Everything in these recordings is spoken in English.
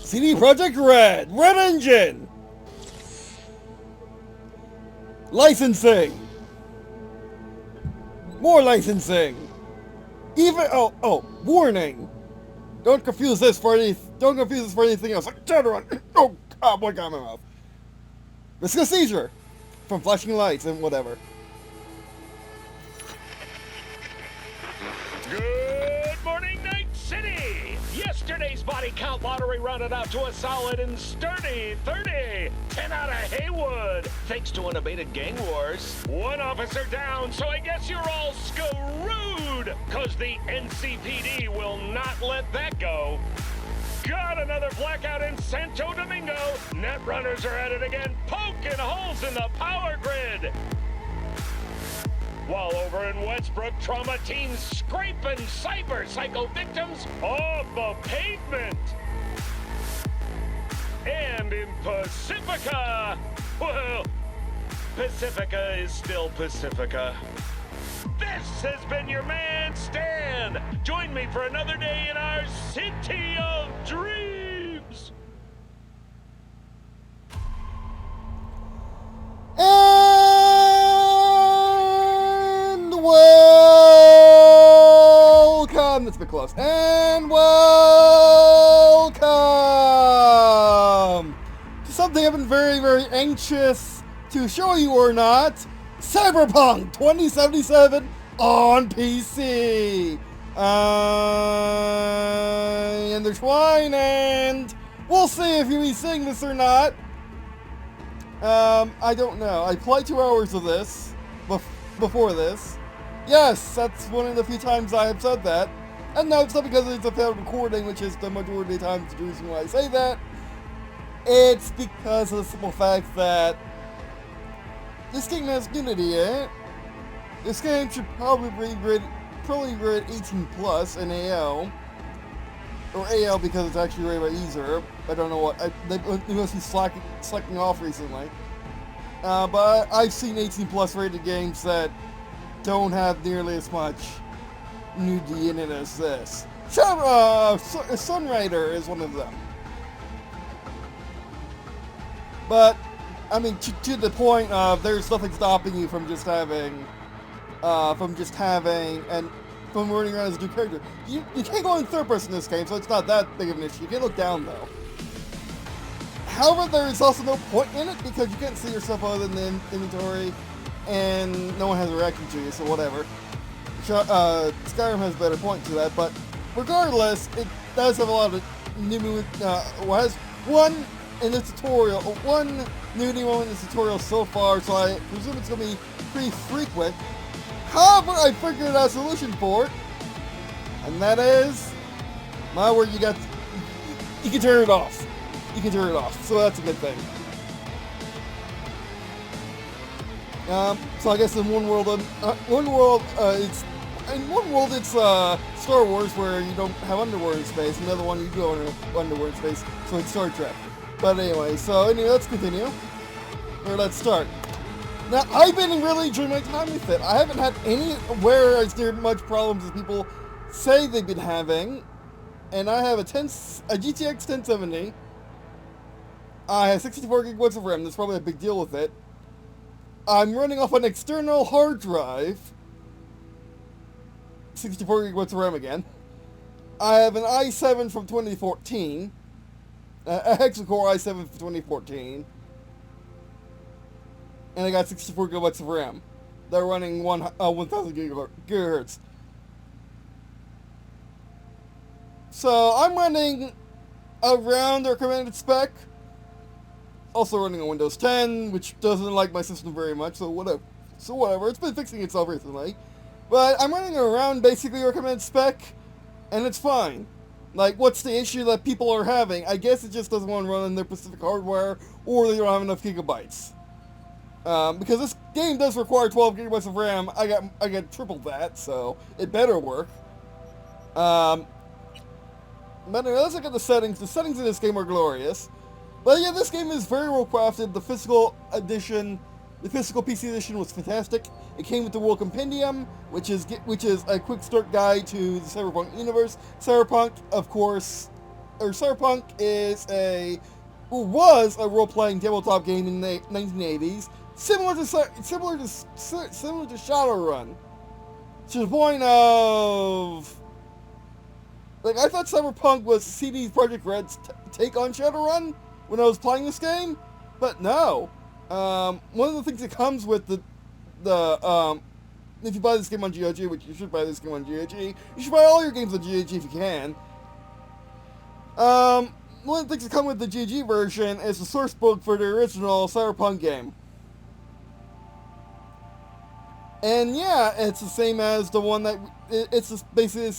CD Projekt Red! Red Engine! Licensing! More licensing! Even warning! Don't confuse this for anything else. Like Shadowrun! Oh god, what got in my mouth? Risk of seizure from flashing lights and whatever. Good morning, Night City! Yesterday's body count lottery rounded out to a solid and sturdy 30. 10 out of Haywood, thanks to unabated gang wars. One officer down, so I guess you're all screwed, cause the NCPD will not let that go. Got another blackout in Santo Domingo. Netrunners are at it again, poking holes in the power grid. While over in Westbrook, trauma teams scraping cyber psycho victims off the pavement. And in Pacifica, well, Pacifica is still Pacifica. This has been your man, Stan. Join me for another day in our city of dreams. And welcome. That's a bit close. And welcome to something I've been very, very anxious to show you or not. Cyberpunk 2077 on PC. And they're trying, and we'll see if you'll be seeing this or not. I don't know. I played 2 hours of this before this. Yes, that's one of the few times I have said that. And no, it's not because it's a failed recording, which is the majority of the time the reason why I say that. It's because of the simple fact that this game has nudity in it. This game should probably be rated 18 plus in AL. Or AL because it's actually rated by user. I don't know what. They must be slacking off recently. But I've seen 18 plus rated games that don't have nearly as much nudity in it as this. Sunrider is one of them. But I mean, to the point of there's nothing stopping you from just having, from running around as a new character. You can't go in third person in this game, so it's not that big of an issue. You can look down though. However, there is also no point in it because you can't see yourself other than the inventory, and no one has a reaction to you, so whatever. Skyrim has a better point to that, but regardless, it does have a lot of new has one in this tutorial, one nudity moment in this tutorial so far, so I presume it's going to be pretty frequent. However, I figured out a solution for it, and that is, my word, you can turn it off. You can turn it off, so that's a good thing. So I guess in one world it's Star Wars where you don't have underwater space. Another one you go in underwater space, so it's Star Trek. But anyway, let's continue. Or let's start. Now, I've been really enjoying my time with it. I haven't had anywhere as near much problems as people say they've been having. And I have a GTX 1070. I have 64 gigabytes of RAM. That's probably a big deal with it. I'm running off an external hard drive. 64 gigabytes of RAM again. I have an i7 from 2014. A Hexacore i7 from 2014. And I got 64 gigabytes of RAM. They're running 1000 gigahertz. So I'm running around the recommended spec. Also running on Windows 10, which doesn't like my system very much, so whatever. It's been fixing itself recently. But I'm running around basically recommended spec, and it's fine. Like, what's the issue that people are having? I guess it just doesn't want to run on their specific hardware, or they don't have enough gigabytes. Because this game does require 12 gigabytes of RAM, I got triple that, so it better work. But anyway, let's look at the settings. The settings in this game are glorious. But yeah, this game is very well crafted. The physical PC edition was fantastic. It came with the World Compendium, which is a quick start guide to the Cyberpunk universe. Cyberpunk, of course, Cyberpunk is was a role-playing tabletop game in the 1980s, similar to Shadowrun, to the point of, like, I thought Cyberpunk was CD Projekt Red's take on Shadowrun when I was playing this game, but no. One of the things that comes with the if you buy this game on GOG, which you should buy this game on GOG, you should buy all your games on GOG if you can. One of the things that come with the GOG version is the source book for the original Cyberpunk game. And yeah, it's the same as the one that, it's just basically,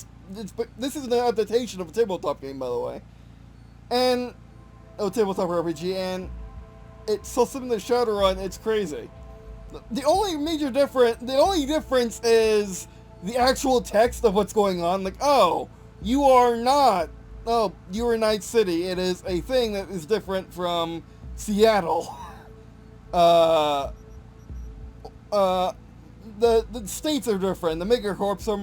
this is an adaptation of a tabletop game, by the way. And, tabletop RPG, and it's so similar to Shadowrun, it's crazy. The only difference is the actual text of what's going on. Like, oh, you are in Night City. It is a thing that is different from Seattle. The states are different. The megacorps are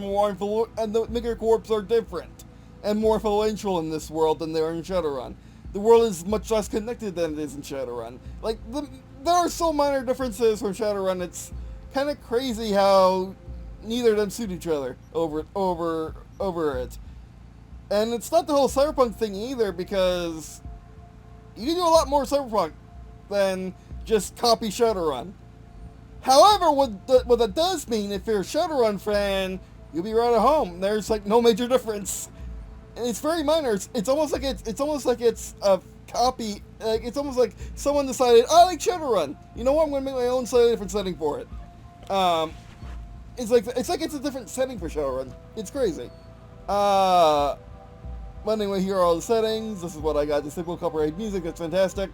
are different and more influential in this world than they are in Shadowrun. The world is much less connected than it is in Shadowrun. Like, there are so minor differences from Shadowrun. It's kind of crazy how neither of them suit each other over it. And it's not the whole Cyberpunk thing either, because you can do a lot more Cyberpunk than just copy Shadowrun. However, what that does mean, if you're a Shadowrun fan, you'll be right at home. There's like no major difference. And it's very minor. It's almost like it's a copy. Like, it's almost like someone decided, I like Shadowrun. You know what? I'm going to make my own slightly different setting for it. It's like it's a different setting for Shadowrun. It's crazy. But anyway, here are all the settings. This is what I got. Disable copyright music. That's fantastic.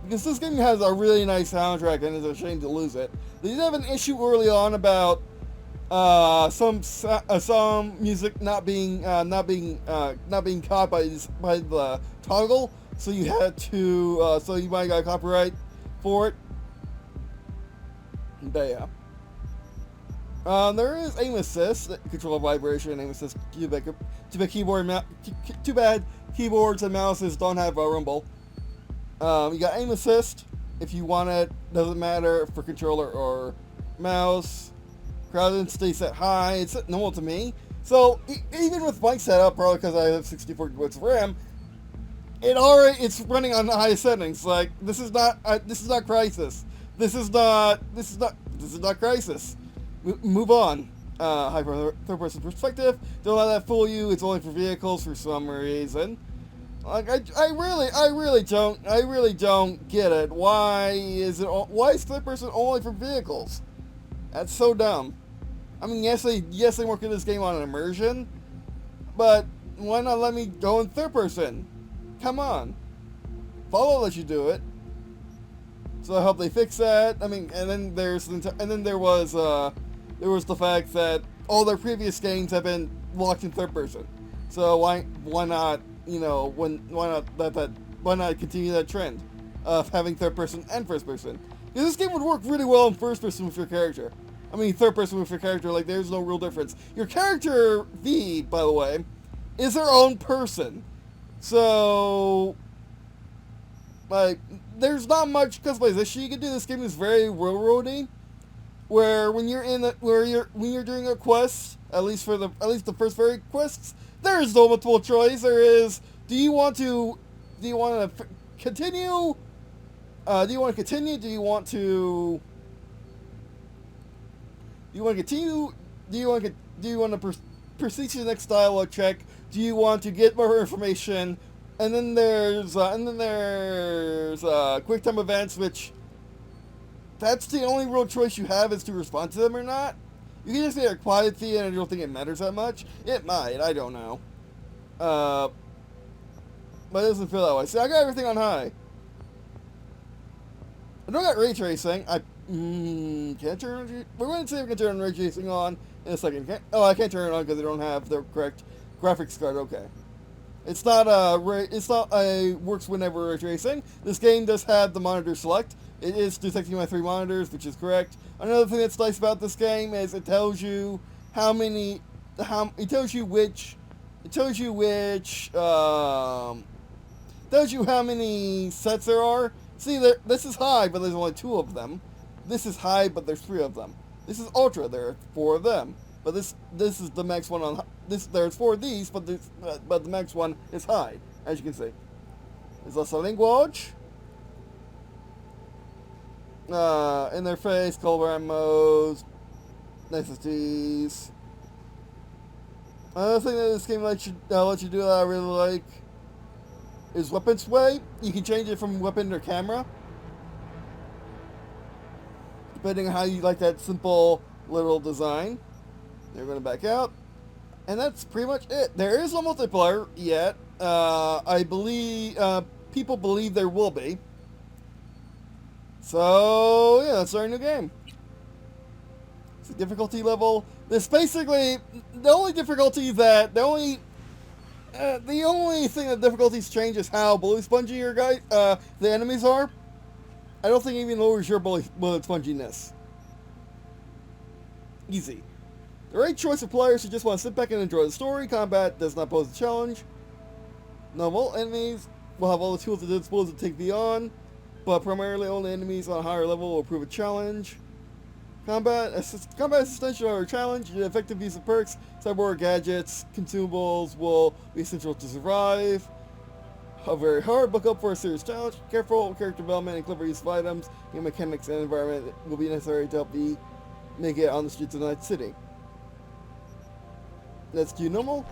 Because this game has a really nice soundtrack, and it's a shame to lose it. They did have an issue early on about some music not being caught by the toggle, so you had to so you might got copyright for it. But yeah. There is aim assist, control vibration, aim assist. Too bad keyboards and mouses don't have a rumble. You got aim assist if you want it. Doesn't matter for controller or mouse. Crowd stays set high. It's set normal to me. So even with my setup, probably because I have 64 gigabytes of RAM, it's running on the highest settings. Like, this is not Crisis. This is not Crisis. Move on. High third-person perspective. Don't let that fool you. It's only for vehicles for some reason. Like, I really don't get it. Why is third person only for vehicles? That's so dumb. I mean, yes, they work in this game on an immersion, but why not let me go in third person? Come on. Fallout lets you do it. So I hope they fix that. I mean, and then there was the fact that all their previous games have been locked in third person. So why not, why not continue that trend of having third person and first person? Because this game would work really well in first person with your character. I mean, third person with your character, like, there's no real difference. Your character, V, by the way, is their own person. So, like, there's not much customization you can do. This game is very railroady, where when you're doing a quest, at least the first very quests, there is no multiple choice. There is, do you want to continue? Do you want to continue? Do you want to continue? Do you want to proceed to the next dialogue check? Do you want to get more information? And then there's quick time events, which that's the only real choice you have, is to respond to them or not. You can just say a quiet fee, and I don't think it matters that much. It might, I don't know. But it doesn't feel that way. See, I got everything on high. I don't got ray tracing. Can't turn. We're going to see if we can turn ray tracing on in a second. I can't turn it on because I don't have the correct graphics card. Okay, it's not works whenever ray tracing. This game does have the monitor select. It is detecting my 3 monitors, which is correct. Another thing that's nice about this game is it tells you which It tells you which, tells you how many sets there are. See, this is high, but there's only 2 of them. This is high, but there's 3 of them. This is ultra, there are 4 of them. But this is the max one on this. There's 4 of these, but the max one is high, as you can see. There's also language, interface, color modes, necessities. Another thing that this game lets you do that I really like is weapon sway. You can change it from weapon to camera, depending on how you like that simple little design. They're going to back out. And that's pretty much it. There is no multiplayer yet. I believe, people believe there will be. So, yeah, that's our new game. It's a difficulty level. This basically, the only difficulty that, the only thing that difficulties change is how bullet spongy your the enemies are. I don't think it even lowers your bullet sponginess. Easy. The right choice of players who just want to sit back and enjoy the story. Combat does not pose a challenge. Normal enemies will have all the tools at their disposal to take the on, but primarily only enemies on a higher level will prove a challenge. Combat assistance are a challenge. The effective use of perks, cyborg gadgets, consumables will be essential to survive. Very hard. Look up for a serious challenge. Careful character development and clever use of items, game mechanics, and environment will be necessary to help make it on the streets of Night City. Let's do normal.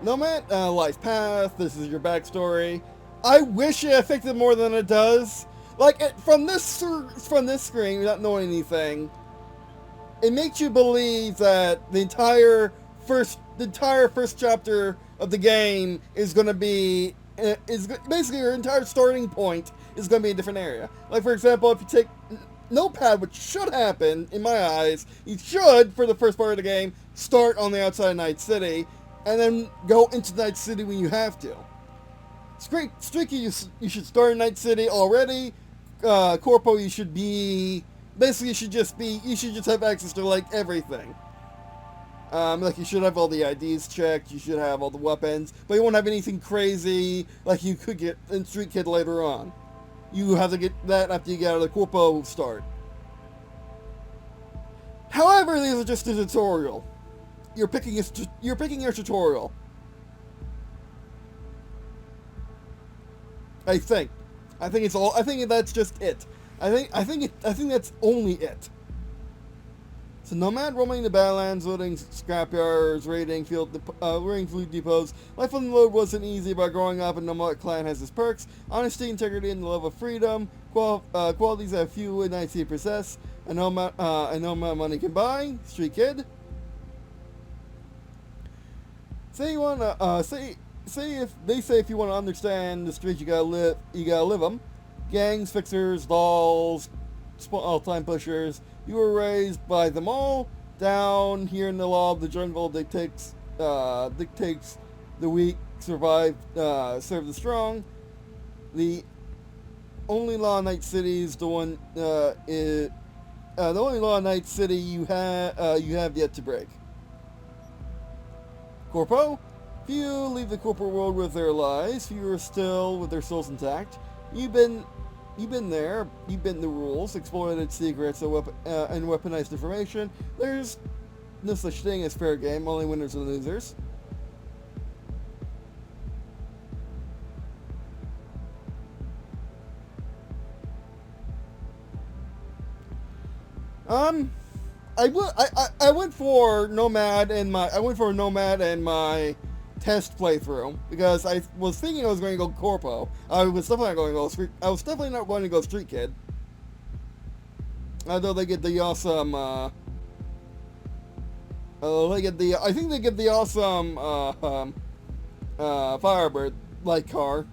Nomad, life path. This is your backstory. I wish it affected more than it does. Like from this screen, without knowing anything, it makes you believe that the entire first chapter of the game is going to be basically your entire starting point is going to be a different area. Like for example, if you take Notepad, which should happen, in my eyes, you should, for the first part of the game, start on the outside of Night City, and then go into Night City when you have to. Streaky, you should start in Night City already. Corpo, you should just have access to, like, everything. Like, you should have all the IDs checked, you should have all the weapons, but you won't have anything crazy like you could get in Street Kid later on. You have to get that after you get out of the Corpo start. However, these are just a tutorial. You're picking your tutorial. I think that's just it. I think that's only it. So Nomad roaming the Badlands, loading scrapyards, raiding food depots. Life on the road wasn't easy, but growing up a Nomad clan has its perks. Honesty, integrity, and the love of freedom. Qualities that few in Night City possess. A Nomad money can buy. Street Kid. Say you wanna if you want to understand the streets, you gotta live them. Gangs, fixers, dolls, all-time pushers. You were raised by them all. Down here in the law of the jungle dictates the weak survive, serve the strong. The only law in Night City is the one the only law in Night City you have yet to break. Corpo. Few leave the corporate world with their lives. Few are still with their souls intact. You've been there. You've been the rules, exploited secrets, and weaponized information. There's no such thing as fair game. Only winners and losers. I went for Nomad and my test playthrough because I was thinking I was going to go Corpo. I was definitely not going to go Street Kid. Although they get the awesome I think they get the awesome Firebird like car.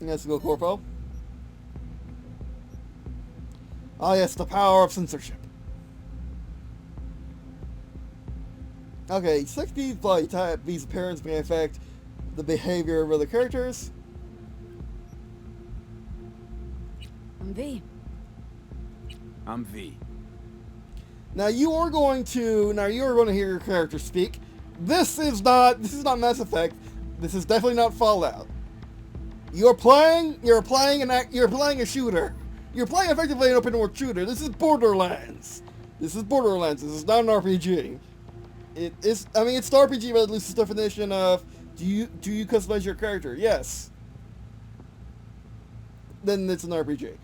Let's go Corpo. Ah yes, the power of censorship. Okay, 60 body type, these appearance may affect the behavior of other characters. I'm V. I'm V. Now you are going to hear your character speak. This is not Mass Effect. This is definitely not Fallout. You're playing a shooter. You're playing effectively an open world shooter. This is Borderlands. This is not an RPG. It's an RPG, but it loses definition of do you customize your character? Yes. Then it's an RPG.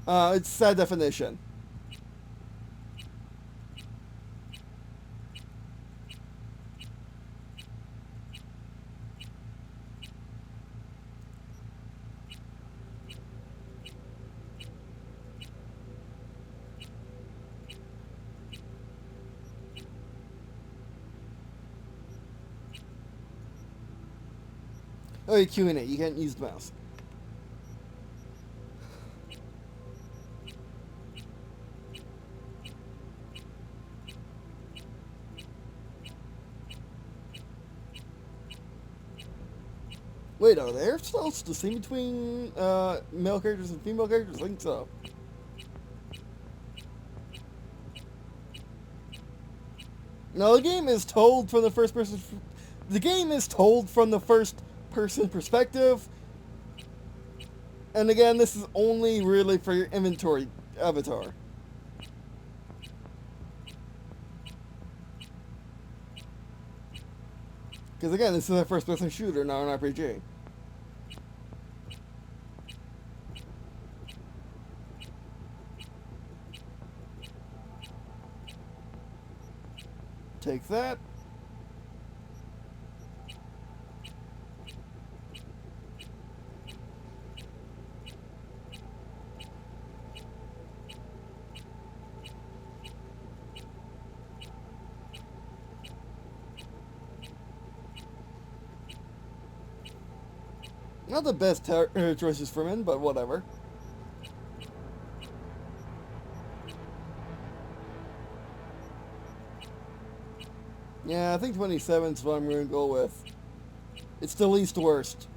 It's sad definition. Oh, you're Q&A. You can't use the mouse. Wait, are there styles distinct between male characters and female characters? I think so. No, the game is told from the first person. The game is told from the first person perspective. And again, this is only really for your inventory avatar. Because again, this is a first person shooter, not an RPG. Take that. Not the best choices for men, but whatever. Yeah, I think 27 is what I'm going to go with. It's the least worst.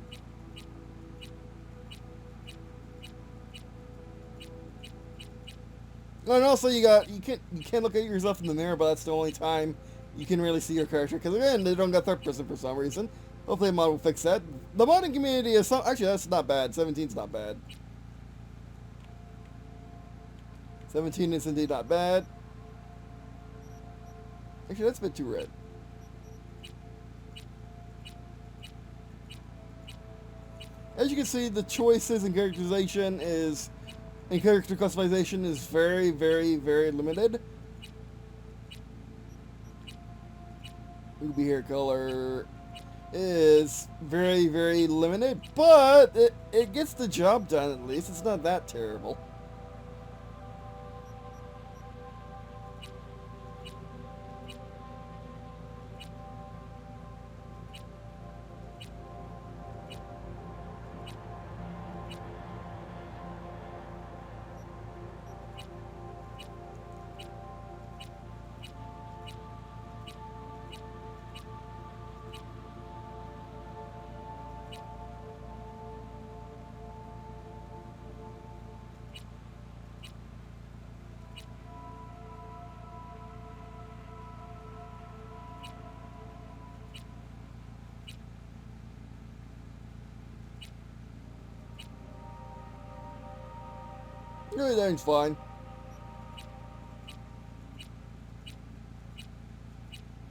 And also, you can't look at yourself in the mirror, but that's the only time you can really see your character. Because again, they don't got third person for some reason. Hopefully, a mod will fix that. The modding community is actually that's not bad. 17's not bad. 17 is indeed not bad. Actually, that's a bit too red. As you can see, the choices in character customization is very, very, very limited. Ruby hair color is very, very limited, but it gets the job done at least. It's not that terrible. Everything's fine.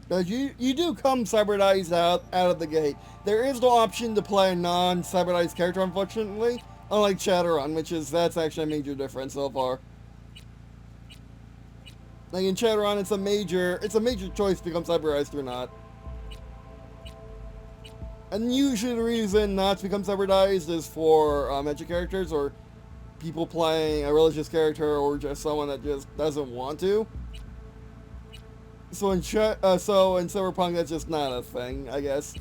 But you do come cybernized out of the gate. There is no option to play a non-cybernized character, unfortunately. Unlike Shadowrun, that's actually a major difference so far. Like in Shadowrun, it's a major choice to become cybernized or not. And usually the reason not to become cybernized is for magic characters or people playing a religious character or just someone that just doesn't want to. So in Cyberpunk, that's just not a thing, I guess.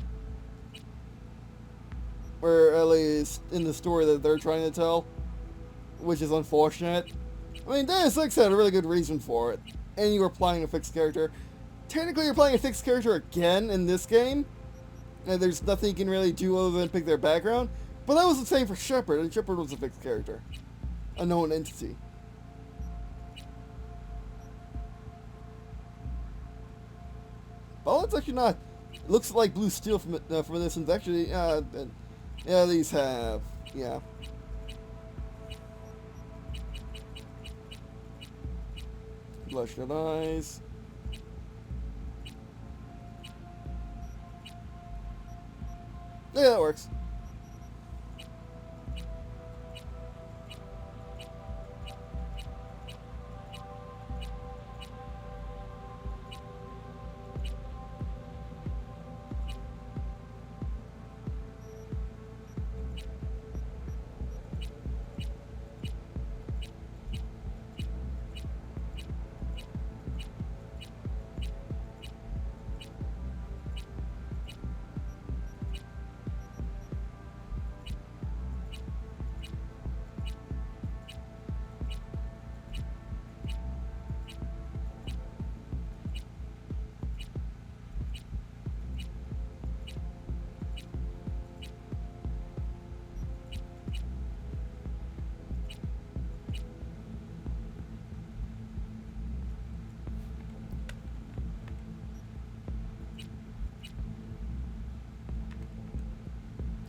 Or at least in the story that they're trying to tell, which is unfortunate. I mean, Deus Ex had a really good reason for it, and you were playing a fixed character. technically you're playing a fixed character again in this game, and there's nothing you can really do other than pick their background. But that was the same for Shepard, and Shepard was a fixed character. A known entity. Oh, it's actually not. It looks like blue steel from this one's actually, yeah, these have, yeah. Bloodshot eyes. Yeah, that works.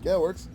Yeah, it works.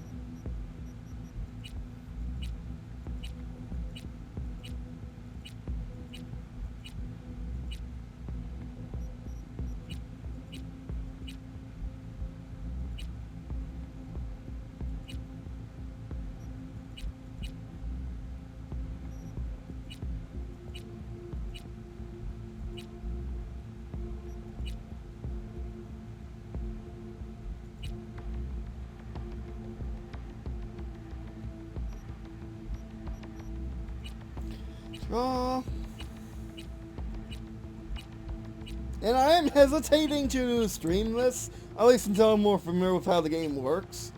And I am hesitating to stream this, at least until I'm more familiar with how the game works.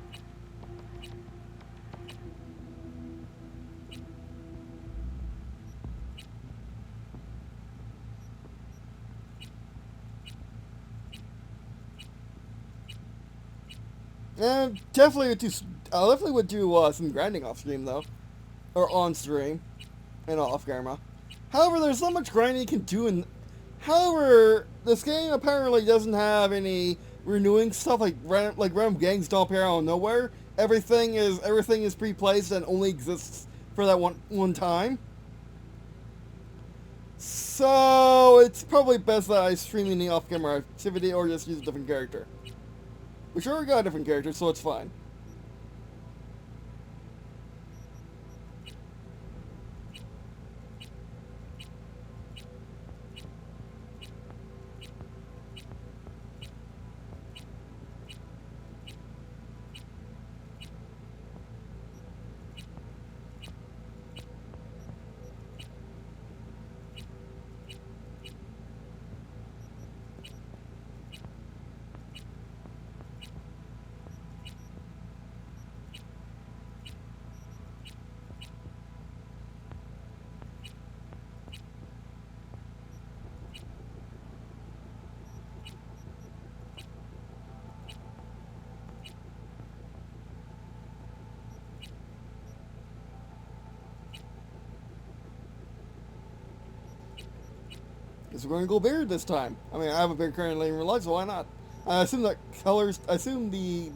And definitely would do some grinding off stream though, or on stream, and off camera. However, there's not much grinding you can do in. However, this game apparently doesn't have any renewing stuff like random gangs don't appear out of nowhere. Everything is pre-placed and only exists for that one time. So it's probably best that I stream any off-camera activity or just use a different character. We sure got a different character, so it's fine. Guess we're going to go beard this time. I mean, I have a beard currently in real life, so why not? I assume that colors. I assume the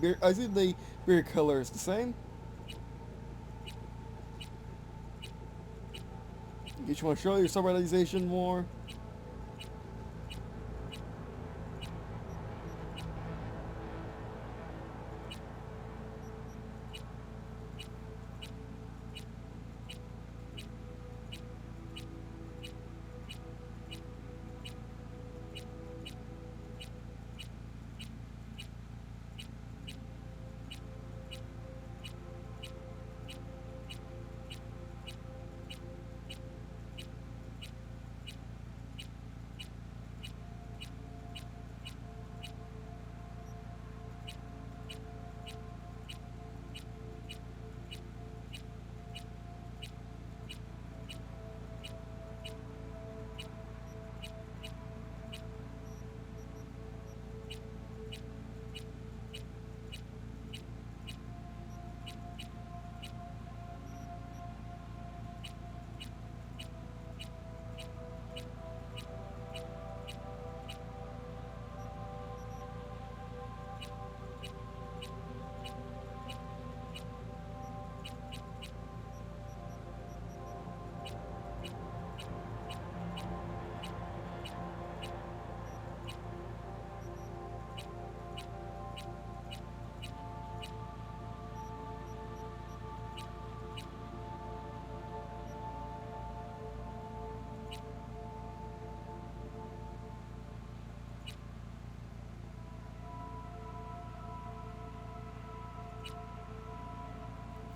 beard color is the same. You just want to show your subrealization more.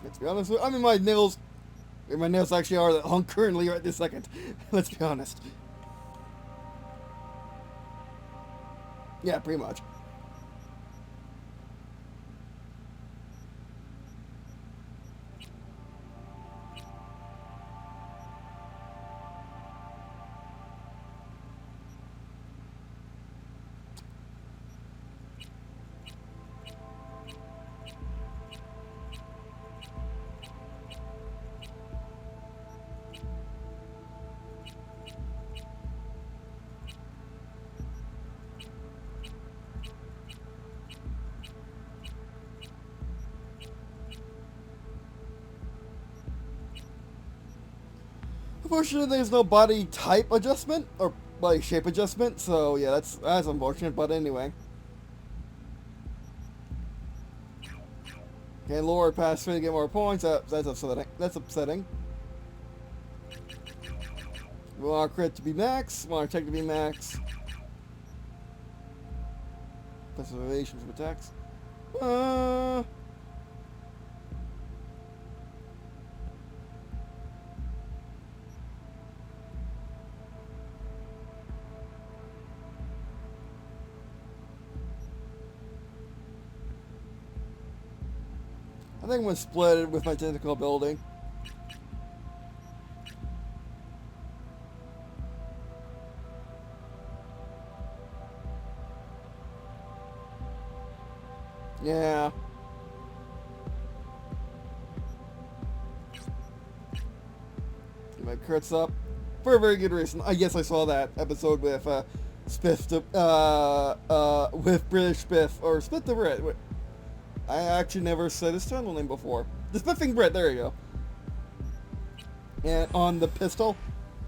Let's be honest with I mean, my nails actually are that long currently right this second. Let's be honest. Yeah, pretty much. Unfortunately, there's no body type adjustment, or body shape adjustment, so yeah, that's unfortunate, but anyway. Okay, lower pass through to get more points, that's upsetting. We want our crit to be max, we want our tech to be max. Plus evasion from attacks. I think I'm going to split it with my technical ability. Yeah. Get my crits up. For a very good reason. I guess I saw that episode with Spiff, with British Spiff, or Spit the Brit. I actually never said his channel name before. The Spiffing Brit, there you go. And on the pistol,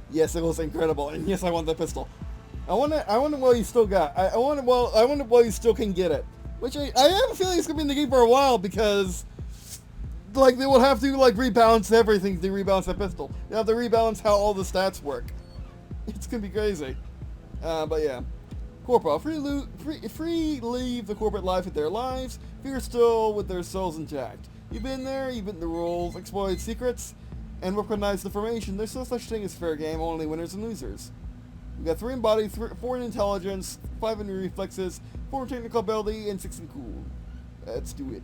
yes, it was incredible, and yes, I want the pistol. I wonder what you still got. I wonder what you still can get it. Which I have a feeling it's gonna be in the game for a while because, like, they will have to like rebalance everything to rebalance that pistol. They have to rebalance how all the stats work. It's gonna be crazy. But yeah. Corporal, free leave the corporate life with their lives, fear still with their souls intact. You've been there, you've been the rules, exploited secrets, and weaponized the formation. There's no such thing as fair game, only winners and losers. We've got 3 in body, 4 in intelligence, 5 in reflexes, 4 in technical ability, and 6 in cool. Let's do it.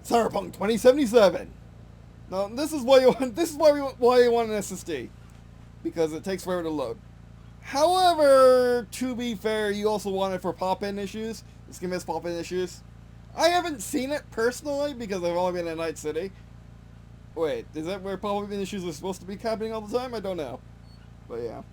Cyberpunk 2077. Now, this is why you want an SSD, because it takes forever to load. However, to be fair, you also want it for pop-in issues. This game has pop-in issues. I haven't seen it personally because I've only been in Night City. Wait, is that where pop-in issues are supposed to be happening all the time? I don't know. But yeah.